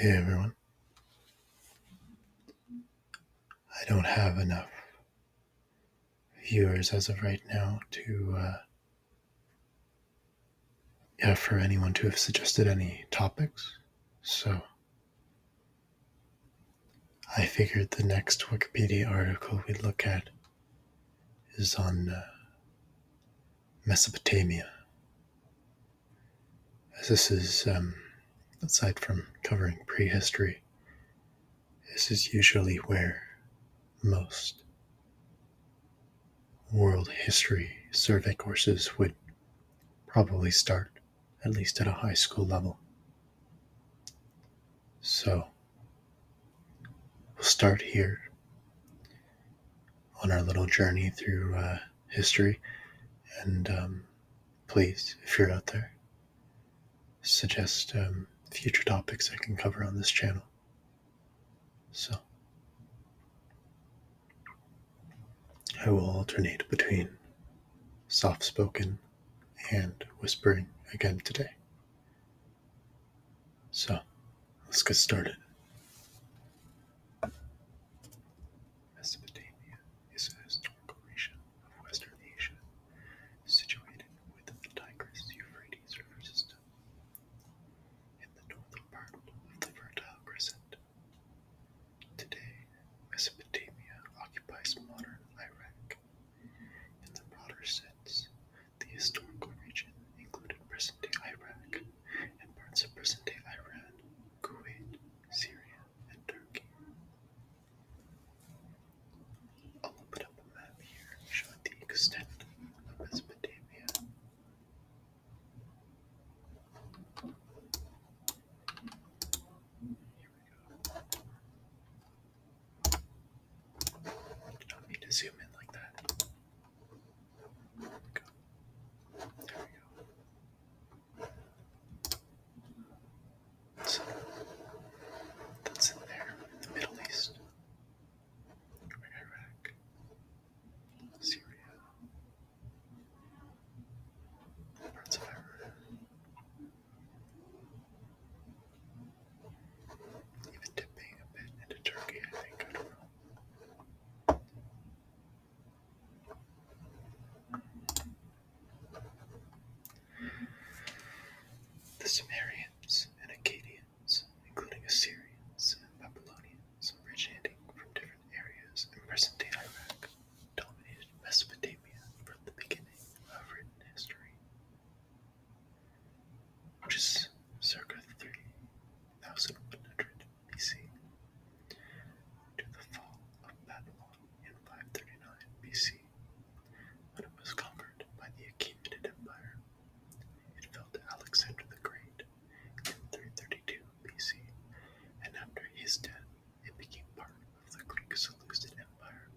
Hey everyone. I don't have enough viewers as of right now for anyone to have suggested any topics. So I figured the next Wikipedia article we look at is on Mesopotamia. As this is, aside from covering prehistory, this is usually where most world history survey courses would probably start, at least at a high school level. So we'll start here on our little journey through history. And please, if you're out there, suggest future topics I can cover on this channel. So I will alternate between soft spoken and whispering again today. So let's get started. Mesopotamia is a historical region of Western Asia situated within the Tigris-Euphrates river system in the northern part of the Fertile Crescent. Today, Mesopotamia occupies modern Iraq. In the broader sense, the historical region included present-day Iraq and parts of present-day Iran, Kuwait, Syria, and Turkey. I'll open up a map here showing the extent of Mesopotamia. Here we go. You don't need to zoom in like that. There we go. There we go. So that's in there, in the Middle East. Iraq, Syria, parts of Iran, even dipping a bit into Turkey, I think. I don't know. The Sumerians and Akkadians, including Assyrians and Babylonians, originating from different areas in present-day Iraq, dominated Mesopotamia from the beginning of written history, which is circa 3100 BC, to the fall of Babylon in 539 BC, when it was conquered by the Achaemenid Empire. It fell to Alexander the Great in 332 BC, and after his death, it became part of the Greek Seleucid Empire.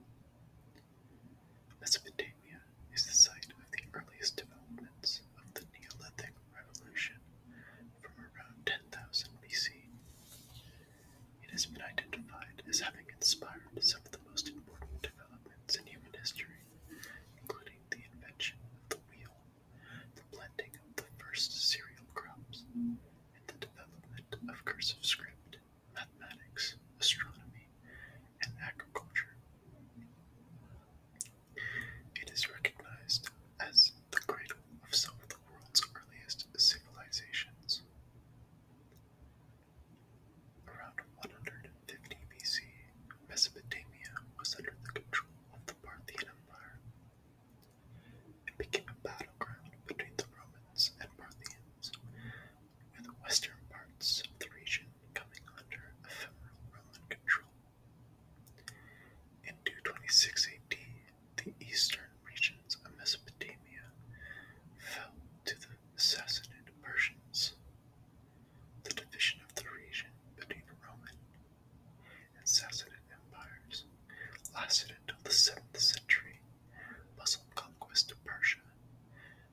Mesopotamia is the site of the earliest developments of the Neolithic Revolution from around 10,000 BC. It has been identified as having inspired some of the most important developments in human history, including the invention of the wheel, the blending of the first cereal crops, and the development of cursive script, mathematics, astronomy, and agriculture. It is recognized as the cradle of some of the world's earliest civilizations. Around 150 BC, Mesopotamia was under the control of the Parthian Empire. It became a battleground between the Romans and Parthians, with the western parts of the region coming under ephemeral Roman control. In 226 AD, the eastern regions of Mesopotamia fell to the Sassanid Persians. The division of the region between Roman and Sassanid empires lasted until the 7th century Muslim conquest of Persia,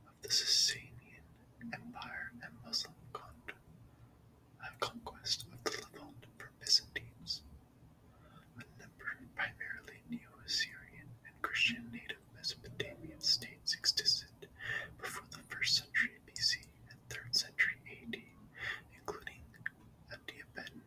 of the Sasanian Empire, and Muslim conquest of the Levant from Byzantines. A number of primarily Neo-Assyrian and Christian native Mesopotamian states existed before the 1st century BC and 3rd century AD, including Adiaben,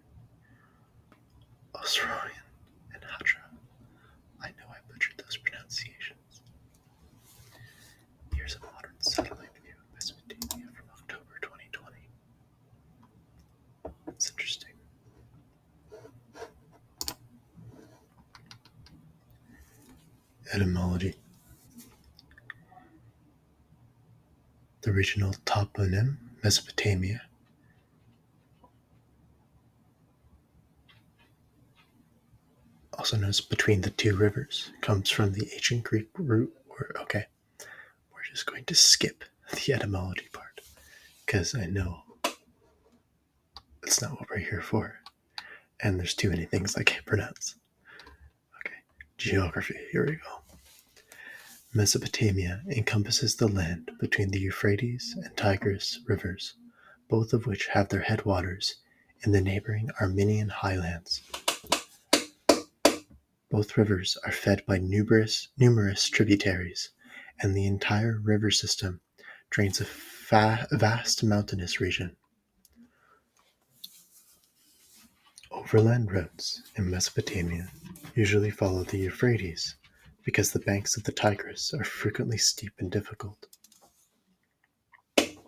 Etymology. The regional toponym Mesopotamia, also known as between the two rivers, comes from the ancient Greek root word. Okay, we're just going to skip the etymology part because I know that's not what we're here for, and there's too many things I can't pronounce. Okay, geography, here we go. Mesopotamia encompasses the land between the Euphrates and Tigris rivers, both of which have their headwaters in the neighboring Armenian highlands. Both rivers are fed by numerous tributaries, and the entire river system drains a vast mountainous region. Overland routes in Mesopotamia usually follow the Euphrates because the banks of the Tigris are frequently steep and difficult. The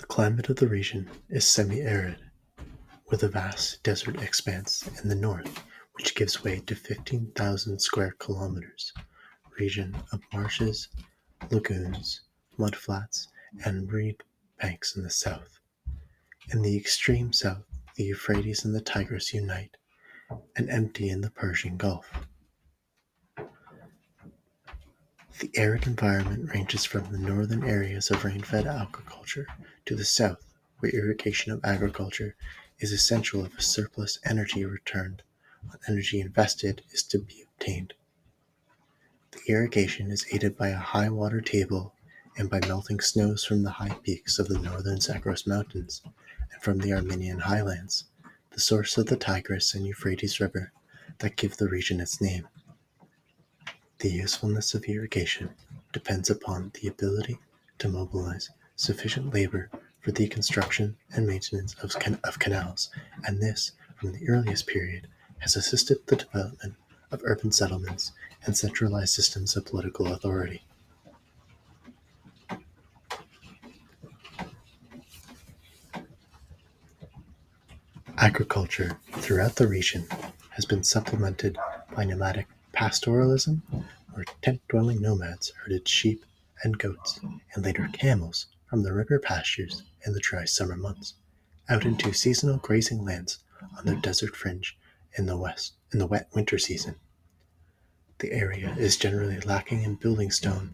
climate of the region is semi-arid, with a vast desert expanse in the north, which gives way to 15,000 square kilometers region of marshes, lagoons, mudflats, and reed banks in the south. In the extreme south, the Euphrates and the Tigris unite and empty in the Persian Gulf. The arid environment ranges from the northern areas of rain-fed agriculture to the south, where irrigation of agriculture is essential if a surplus energy returned on energy invested is to be obtained. The irrigation is aided by a high water table and by melting snows from the high peaks of the northern Zagros Mountains and from the Armenian highlands, the source of the Tigris and Euphrates River that give the region its name. The usefulness of irrigation depends upon the ability to mobilize sufficient labor for the construction and maintenance of canals, and this, from the earliest period, has assisted the development of urban settlements and centralized systems of political authority. Agriculture throughout the region has been supplemented by nomadic pastoralism, where tent-dwelling nomads herded sheep and goats, and later camels, from the river pastures in the dry summer months, out into seasonal grazing lands on the desert fringe in the wet winter season. The area is generally lacking in building stone,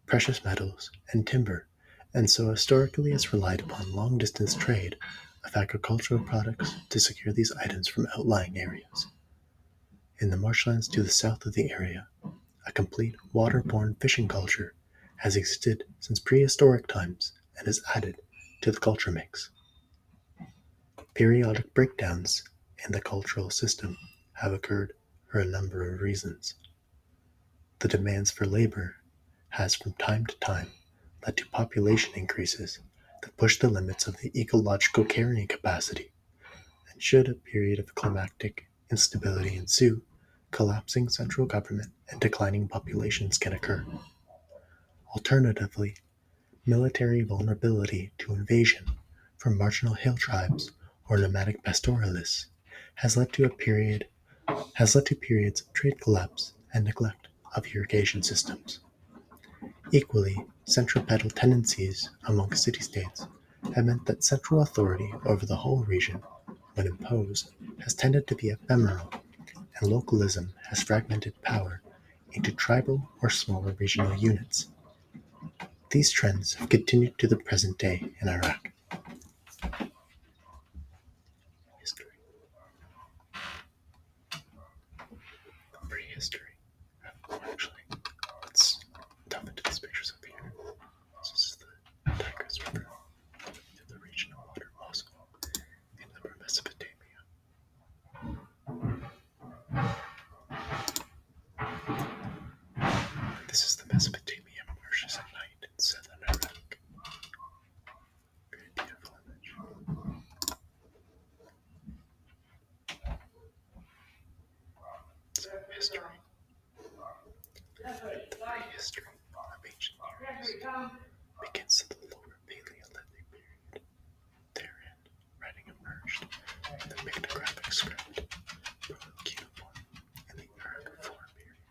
precious metals, and timber, and so historically has relied upon long-distance trade of agricultural products to secure these items from outlying areas. In the marshlands to the south of the area, a complete waterborne fishing culture has existed since prehistoric times and is added to the culture mix. Periodic breakdowns in the cultural system have occurred for a number of reasons. The demands for labor has from time to time led to population increases that push the limits of the ecological carrying capacity, and should a period of climatic instability ensue, collapsing central government and declining populations can occur. Alternatively, military vulnerability to invasion from marginal hill tribes or nomadic pastoralists has led to periods of trade collapse and neglect of irrigation systems. Equally, centripetal tendencies among city-states have meant that central authority over the whole region, when imposed, has tended to be ephemeral, and localism has fragmented power into tribal or smaller regional units. These trends have continued to the present day in Iraq. History. Prehistory. Actually, let's delve into these pictures up here. This is the Tigris River in the region of water also in Upper Mesopotamia. This is the Mesopotamian marshes at night in southern Iraq. Very beautiful image. So history. The prehistory of ancient Near East begins in the lower Paleolithic period. Therein, writing emerged in the pictographic script, cuneiform, in the Uruk IV period.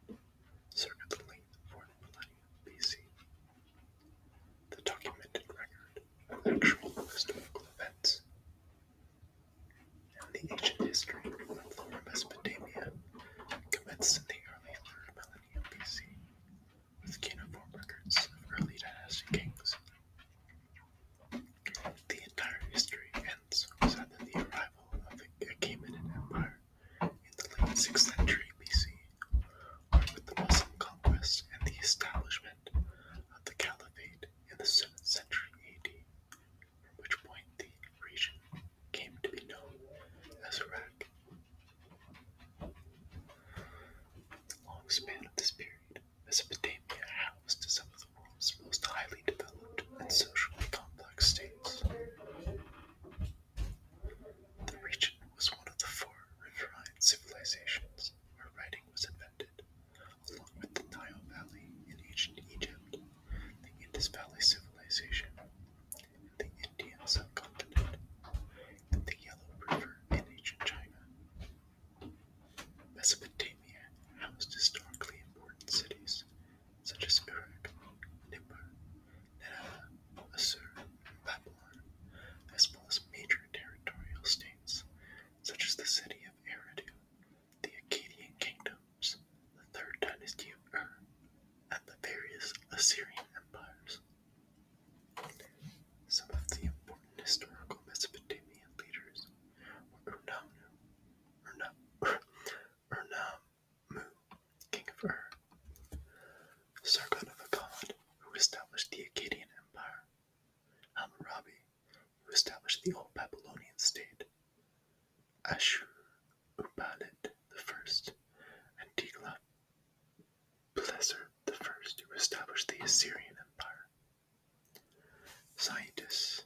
Indus Valley Civilization, the Indian subcontinent, and the Yellow River in ancient China. Mesopotamia housed historically important cities such as Uruk, Nippur, Nineveh, Assur, and Babylon, as well as major territorial states such as the city of Eridu, the Akkadian kingdoms, the third dynasty of Ur, and the various Assyrian empires. Some of the important historical Mesopotamian leaders were Urnamu, king of Ur, Sargon of Akkad, who established the Akkadian Empire, Hammurabi, who established the Old Babylonian state, Ashurbanipal I, and Tiglath-Pileser I, who established the Assyrian Empire. Scientists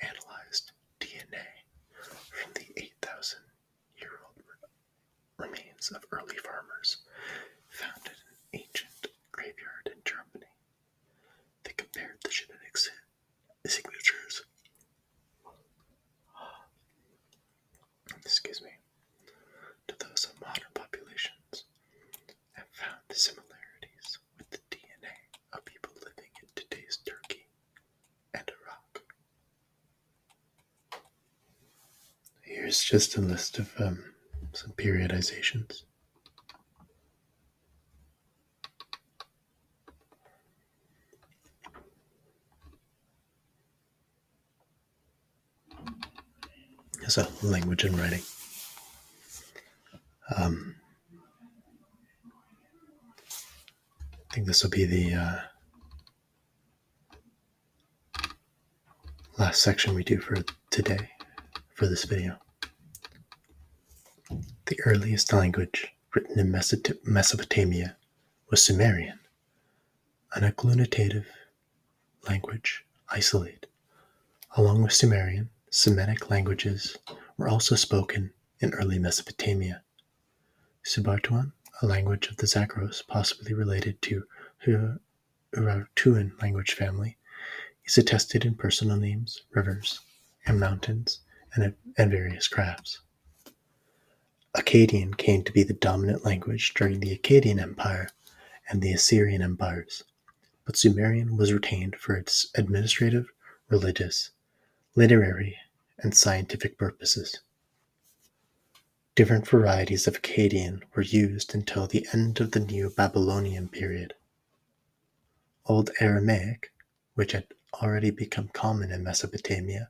analyzed DNA from the 8,000-year-old remains of early farmers found in an ancient graveyard in Germany. They compared the genetic signatures to those of modern populations and found similarities with the DNA of people living in today's Turkey and Iraq. Here's just a list of some periodizations. As a language and writing. I think this will be the last section we do for today, for this video. The earliest language written in Mesopotamia was Sumerian, an agglutinative language, isolated. Along with Sumerian, Semitic languages were also spoken in early Mesopotamia. Subartuan, a language of the Zagros, possibly related to Urartuan language family, is attested in personal names, rivers, and mountains, and various crafts. Akkadian came to be the dominant language during the Akkadian Empire and the Assyrian empires, but Sumerian was retained for its administrative, religious, literary, and scientific purposes. Different varieties of Akkadian were used until the end of the New Babylonian period. Old Aramaic, which had already become common in Mesopotamia,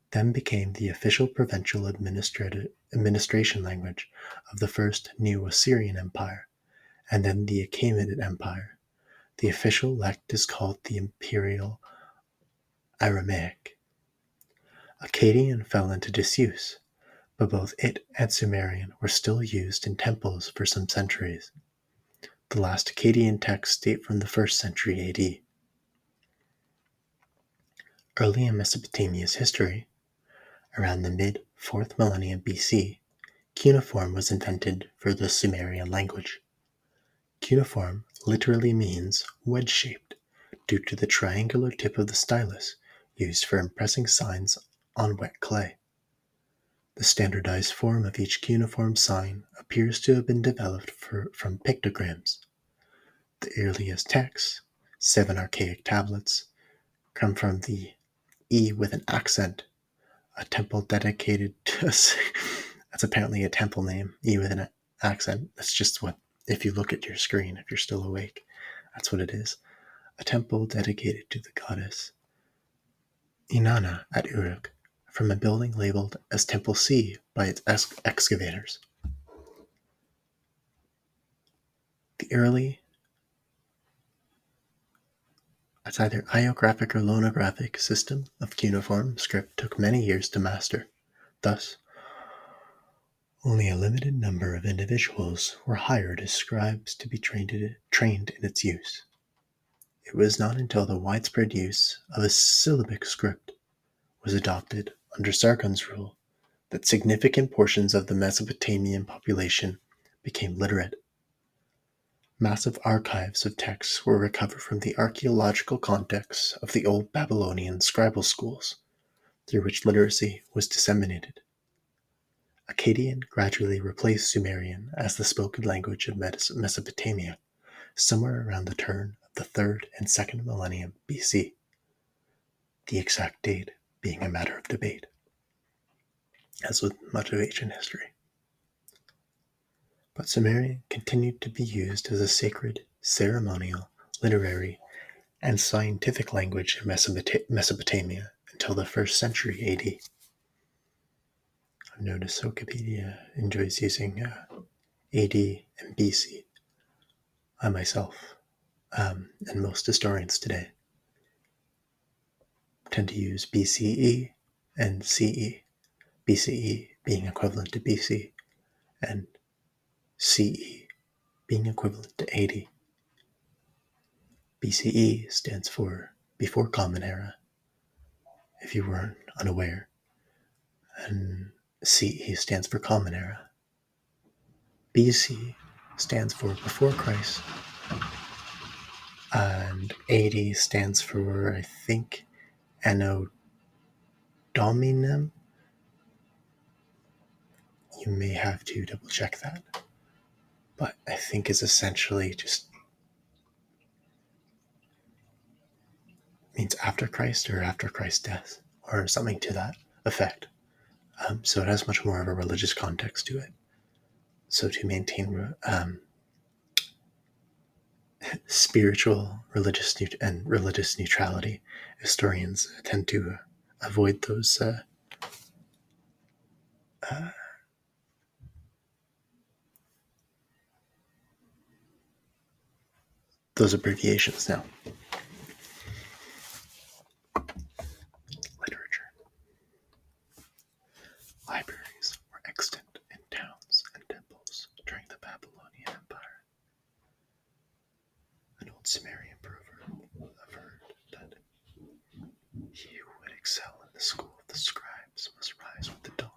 then became the official provincial administration language of the first New Assyrian Empire, and then the Achaemenid Empire. The official lect is called the Imperial Aramaic. Akkadian fell into disuse, but both it and Sumerian were still used in temples for some centuries. The last Akkadian texts date from the 1st century AD. Early in Mesopotamia's history, around the mid-4th millennium BC, cuneiform was invented for the Sumerian language. Cuneiform literally means wedge-shaped due to the triangular tip of the stylus used for impressing signs on wet clay. The standardized form of each cuneiform sign appears to have been developed from pictograms. The earliest texts, 7 archaic tablets, come from the E with an accent, a temple dedicated to that's apparently a temple name, E with an accent. That's just what, if you look at your screen, if you're still awake, that's what it is. A temple dedicated to the goddess Inanna at Uruk, from a building labeled as Temple C by its excavators. It's either iographic or lonographic system of cuneiform script took many years to master. Thus, only a limited number of individuals were hired as scribes to be trained in its use. It was not until the widespread use of a syllabic script was adopted under Sargon's rule that significant portions of the Mesopotamian population became literate. Massive archives of texts were recovered from the archaeological contexts of the old Babylonian scribal schools, through which literacy was disseminated. Akkadian gradually replaced Sumerian as the spoken language of Mesopotamia, somewhere around the turn of the 3rd and 2nd millennium BC, the exact date being a matter of debate, as with much of ancient history. But Sumerian continued to be used as a sacred, ceremonial, literary, and scientific language in Mesopotamia until the 1st century AD. I've noticed Wikipedia enjoys using AD and BC. I myself, and most historians today, tend to use BCE and CE, BCE being equivalent to BC, and CE being equivalent to AD. BCE stands for Before Common Era, if you weren't unaware, and CE stands for Common Era. BC stands for Before Christ, and AD stands for, I think, Anno Dominum. You may have to double check that, but I think it's essentially just means after Christ or after Christ's death or something to that effect. So it has much more of a religious context to it. So to maintain spiritual, religious neutrality, historians tend to avoid those abbreviations now. Literature. Libraries were extant in towns and temples during the Babylonian Empire. An old Sumerian proverb averred that he who would excel in the school of the scribes must rise with the dawn.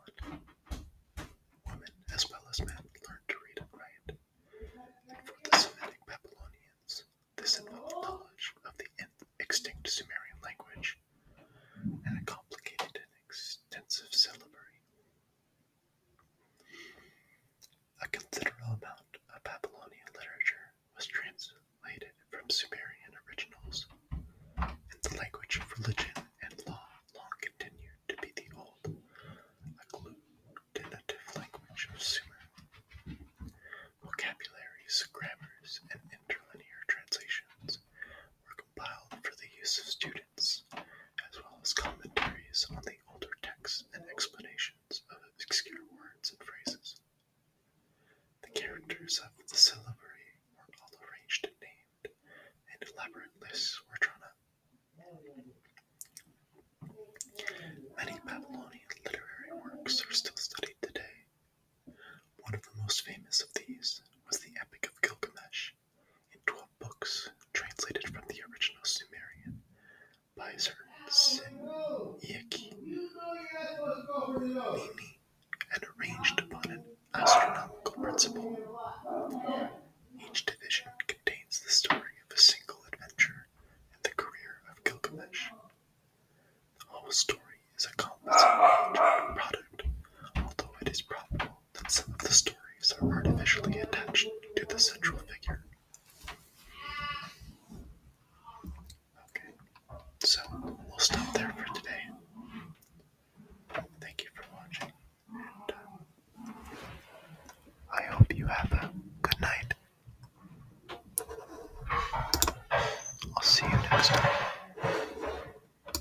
Women, as well as men, learned to read and write, and for the Semitic Babylonians, this involved knowledge of the extinct Sumerian language and a complicated and extensive syllabary. A considerable amount of Babylonian literature was translated from Sumerian originals, and the language of religion and law long continued to be the old agglutinative language of Sumer. Vocabularies, grammars, and interlinear translations were compiled for the use of students, as well as commentaries on the older texts and explanations of obscure words and phrases. The characters of the syllabary were all arranged and named, and elaborate lists were drawn up. Many Babylonian literary works are still studied today. One of the most famous of these was the Epic of Gilgamesh, in 12 books, translated from the original Sumerian by a certain Sin-Iaki Nini, and arranged upon an astronomical principle. Each division contains the story of a single adventure and the career of Gilgamesh. The whole story is a composite product, although it is probable that some of the stories are artificially attached